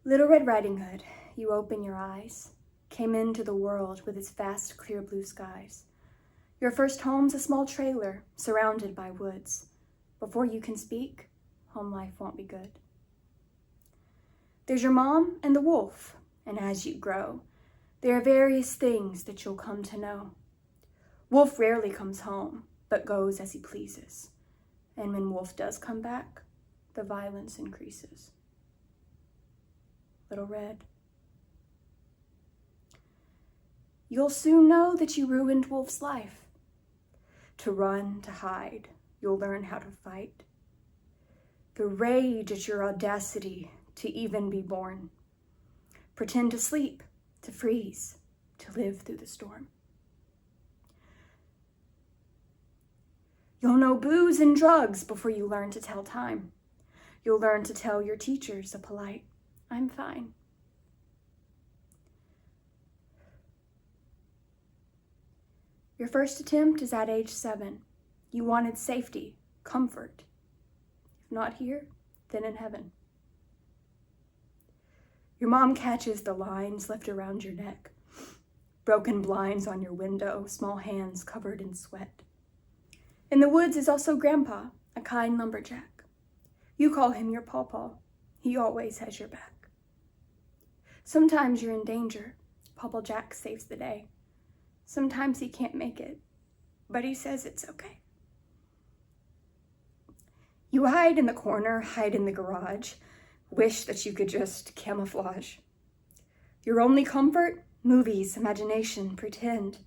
Little Red Riding Hood, you open your eyes, came into the world with its vast, clear blue skies. Your first home's a small trailer surrounded by woods. Before you can speak, home life won't be good. There's your mom and the wolf, and as you grow, there are various things that you'll come to know. Wolf rarely comes home, but goes as he pleases. And when Wolf does come back, the violence increases. Little Red. You'll soon know that you ruined Wolf's life. To run, to hide, you'll learn how to fight. The rage at your audacity to even be born. Pretend to sleep, to freeze, to live through the storm. You'll know booze and drugs before you learn to tell time. You'll learn to tell your teachers a polite, "I'm fine." Your first attempt is at age 7. You wanted safety, comfort. If not here, then in heaven. Your mom catches the lines left around your neck, broken blinds on your window, small hands covered in sweat. In the woods is also Grandpa, a kind lumberjack. You call him your pawpaw. He always has your back. Sometimes you're in danger. Pawpaw Jack saves the day. Sometimes he can't make it, but he says it's okay. You hide in the corner, hide in the garage, wish that you could just camouflage. Your only comfort? Movies, imagination, pretend,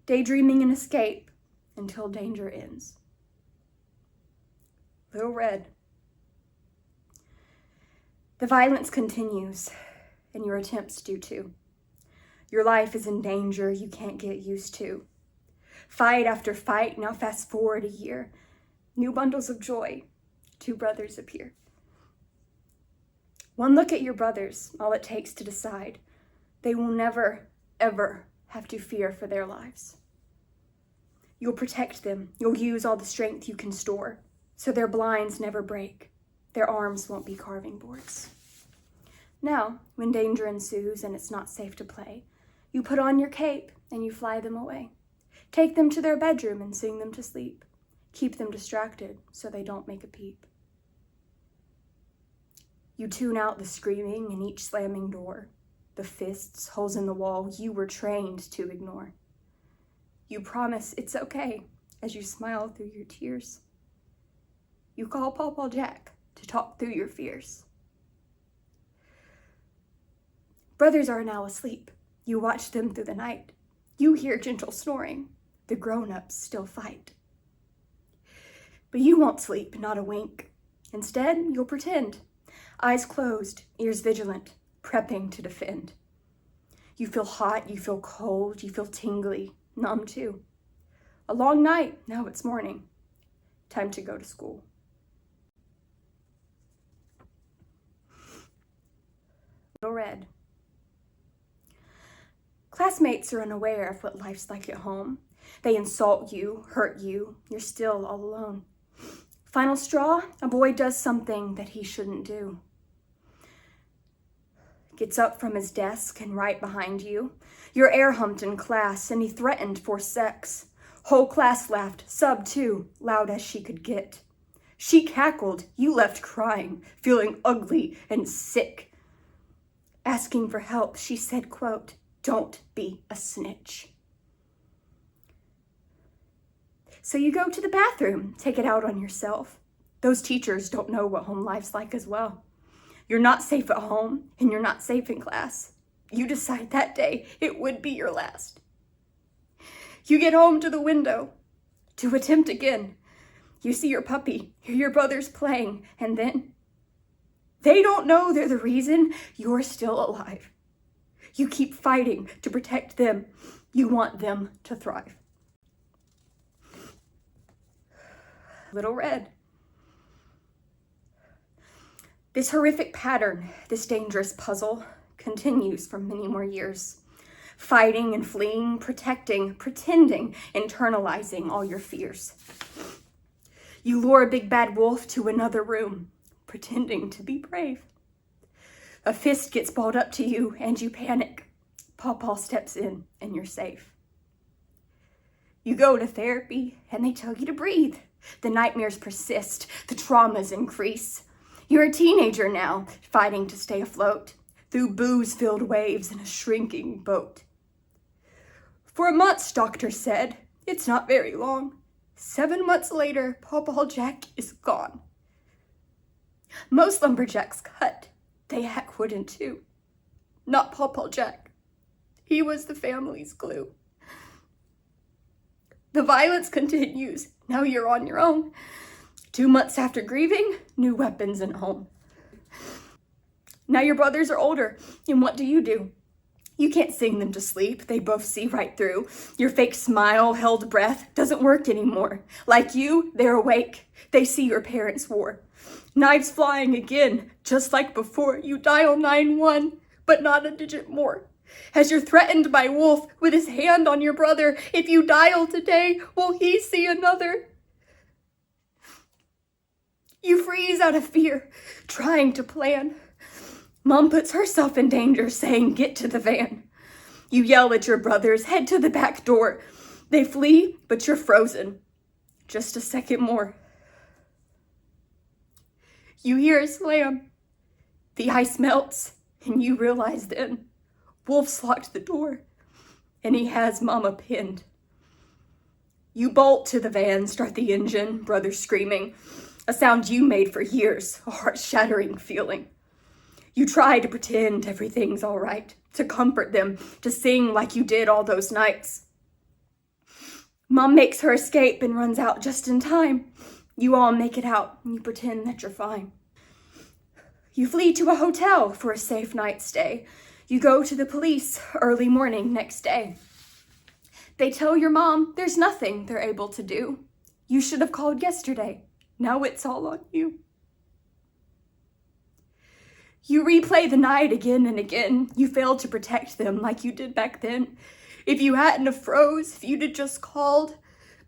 daydreaming and escape until danger ends. Little Red. The violence continues, and your attempts do too. Your life is in danger you can't get used to. Fight after fight, now fast forward a year. New bundles of joy, 2 brothers appear. One look at your brothers, all it takes to decide. They will never, ever have to fear for their lives. You'll protect them. You'll use all the strength you can store, so their blinds never break. Their arms won't be carving boards. Now, when danger ensues and it's not safe to play, you put on your cape and you fly them away. Take them to their bedroom and sing them to sleep. Keep them distracted so they don't make a peep. You tune out the screaming in each slamming door, the fists, holes in the wall you were trained to ignore. You promise it's okay as you smile through your tears. You call Pawpaw Jack to talk through your fears. Brothers are now asleep. You watch them through the night. You hear gentle snoring. The grown-ups still fight. But you won't sleep, not a wink. Instead, you'll pretend. Eyes closed, ears vigilant, prepping to defend. You feel hot, you feel cold, you feel tingly, numb too. A long night, now it's morning. Time to go to school. Little Red. Classmates are unaware of what life's like at home. They insult you, hurt you, you're still all alone. Final straw, a boy does something that he shouldn't do. Gets up from his desk and right behind you. You're air humped in class and he threatened for sex. Whole class laughed, sub too, loud as she could get. She cackled, you left crying, feeling ugly and sick. Asking for help, she said, quote, "Don't be a snitch." So you go to the bathroom, take it out on yourself. Those teachers don't know what home life's like as well. You're not safe at home and you're not safe in class. You decide that day it would be your last. You get home to the window to attempt again. You see your puppy, hear your brothers playing, and then they don't know they're the reason you're still alive. You keep fighting to protect them. You want them to thrive. Little Red. This horrific pattern, this dangerous puzzle, continues for many more years. Fighting and fleeing, protecting, pretending, internalizing all your fears. You lure a big bad wolf to another room, pretending to be brave. A fist gets balled up to you and you panic. Pawpaw steps in and you're safe. You go to therapy and they tell you to breathe. The nightmares persist, the traumas increase. You're a teenager now, fighting to stay afloat through booze-filled waves in a shrinking boat. For months, doctor said, it's not very long. 7 months later, Pawpaw Jack is gone. Most lumberjacks cut. They hack wood in two. Not Pawpaw Jack. He was the family's glue. The violence continues. Now you're on your own. 2 months after grieving, new weapons and home. Now your brothers are older, and what do? You can't sing them to sleep. They both see right through. Your fake smile, held breath, doesn't work anymore. Like you, they're awake. They see your parents' war. Knives flying again, just like before. You dial 911, but not a digit more. As you're threatened by Wolf with his hand on your brother, if you dial today, will he see another? You freeze out of fear, trying to plan. Mom puts herself in danger, saying, get to the van. You yell at your brothers, head to the back door. They flee, but you're frozen. Just a second more. You hear a slam. The ice melts, and you realize then Wolf's locked the door, and he has Mama pinned. You bolt to the van, start the engine, brother screaming, a sound you made for years, a heart-shattering feeling. You try to pretend everything's all right, to comfort them, to sing like you did all those nights. Mom makes her escape and runs out just in time. You all make it out, and you pretend that you're fine. You flee to a hotel for a safe night's stay. You go to the police early morning next day. They tell your mom there's nothing they're able to do. You should have called yesterday. Now it's all on you. You replay the night again and again. You failed to protect them like you did back then. If you hadn't have froze, if you'd have just called,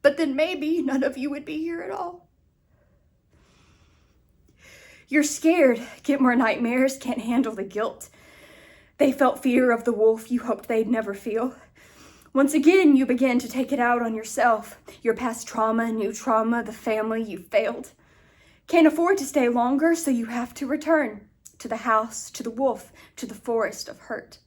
but then maybe none of you would be here at all. You're scared, get more nightmares, can't handle the guilt. They felt fear of the wolf you hoped they'd never feel. Once again, you begin to take it out on yourself. Your past trauma, new trauma, the family you failed. Can't afford to stay longer, so you have to return. To the house, to the wolf, to the forest of hurt.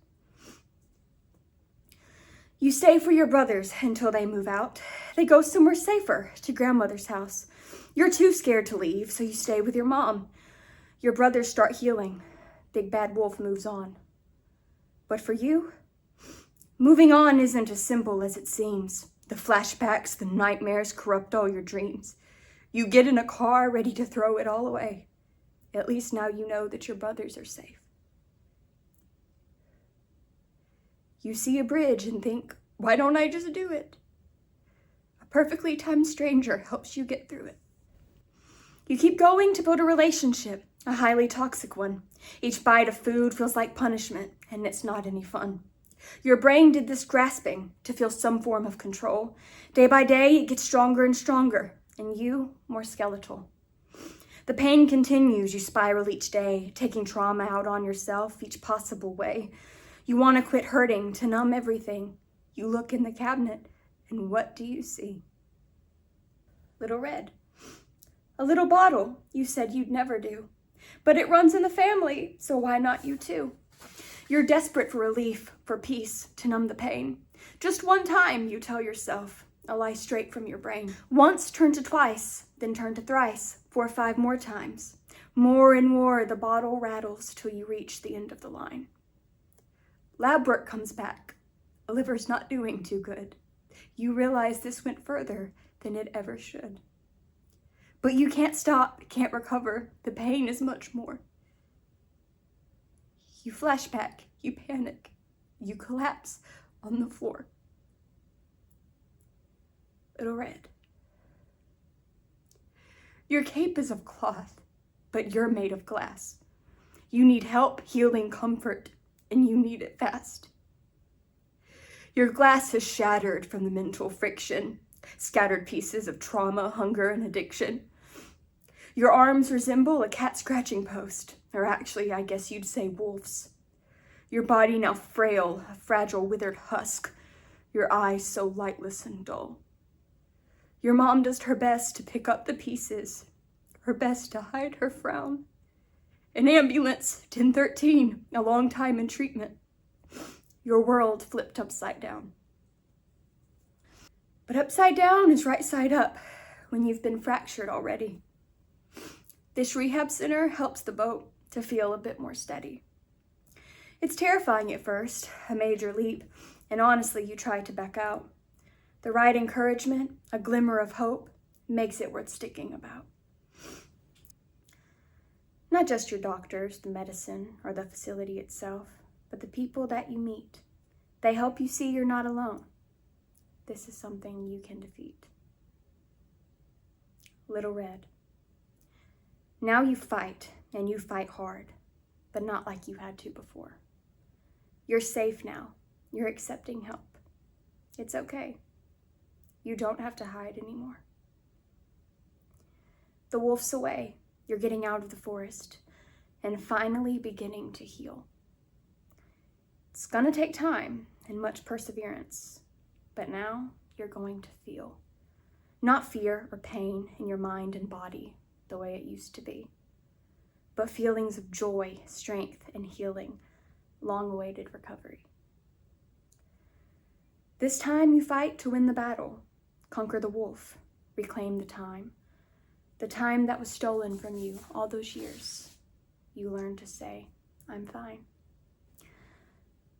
You stay for your brothers until they move out. They go somewhere safer, to grandmother's house. You're too scared to leave, so you stay with your mom. Your brothers start healing. Big Bad Wolf moves on. But for you, moving on isn't as simple as it seems. The flashbacks, the nightmares corrupt all your dreams. You get in a car ready to throw it all away. At least now you know that your brothers are safe. You see a bridge and think, why don't I just do it? A perfectly timed stranger helps you get through it. You keep going to build a relationship, a highly toxic one. Each bite of food feels like punishment, and it's not any fun. Your brain did this grasping to feel some form of control. Day by day, it gets stronger and stronger, and you more skeletal. The pain continues, you spiral each day, taking trauma out on yourself each possible way. You want to quit hurting, to numb everything. You look in the cabinet, and what do you see? Little Red. A little bottle you said you'd never do. But it runs in the family, so why not you too? You're desperate for relief, for peace, to numb the pain. Just one time, you tell yourself, a lie straight from your brain. Once turn to twice, then turn to thrice, 4 or 5 more times. More and more the bottle rattles till you reach the end of the line. Lab work comes back. A liver's not doing too good. You realize this went further than it ever should. But you can't stop, can't recover. The pain is much more. You flashback, you panic, you collapse on the floor. Little Red. Your cape is of cloth, but you're made of glass. You need help, healing, comfort, and you need it fast. Your glass is shattered from the mental friction, scattered pieces of trauma, hunger, and addiction. Your arms resemble a cat scratching post, or actually, I guess you'd say wolves. Your body now frail, a fragile, withered husk, your eyes so lightless and dull. Your mom does her best to pick up the pieces, her best to hide her frown. An ambulance, 1013, a long time in treatment. Your world flipped upside down. But upside down is right side up when you've been fractured already. This rehab center helps the boat to feel a bit more steady. It's terrifying at first, a major leap, and honestly, you try to back out. The right encouragement, a glimmer of hope, makes it worth sticking about. Not just your doctors, the medicine, or the facility itself, but the people that you meet. They help you see you're not alone. This is something you can defeat. Little Red. Now you fight, and you fight hard, but not like you had to before. You're safe now. You're accepting help. It's okay. You don't have to hide anymore. The wolf's away. You're getting out of the forest and finally beginning to heal. It's gonna take time and much perseverance, but now you're going to feel. Not fear or pain in your mind and body the way it used to be, but feelings of joy, strength, and healing, long-awaited recovery. This time you fight to win the battle, conquer the wolf, reclaim the time that was stolen from you all those years. You learn to say, I'm fine.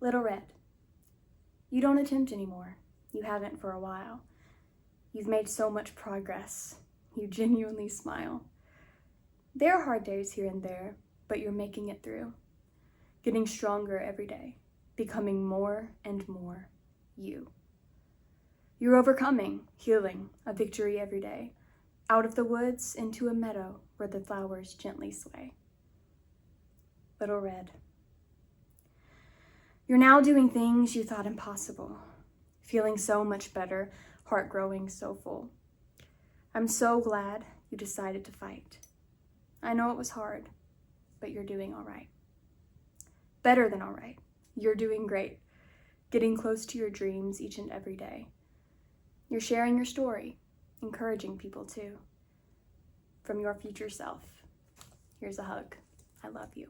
Little Red, you don't attempt anymore. You haven't for a while. You've made so much progress. You genuinely smile. There are hard days here and there, but you're making it through. Getting stronger every day, becoming more and more you. You're overcoming, healing, a victory every day. Out of the woods into a meadow where the flowers gently sway. Little Red. You're now doing things you thought impossible, feeling so much better, heart growing so full. I'm so glad you decided to fight. I know it was hard, but you're doing all right. Better than all right. You're doing great, getting close to your dreams each and every day. You're sharing your story, encouraging people too. From your future self, here's a hug. I love you.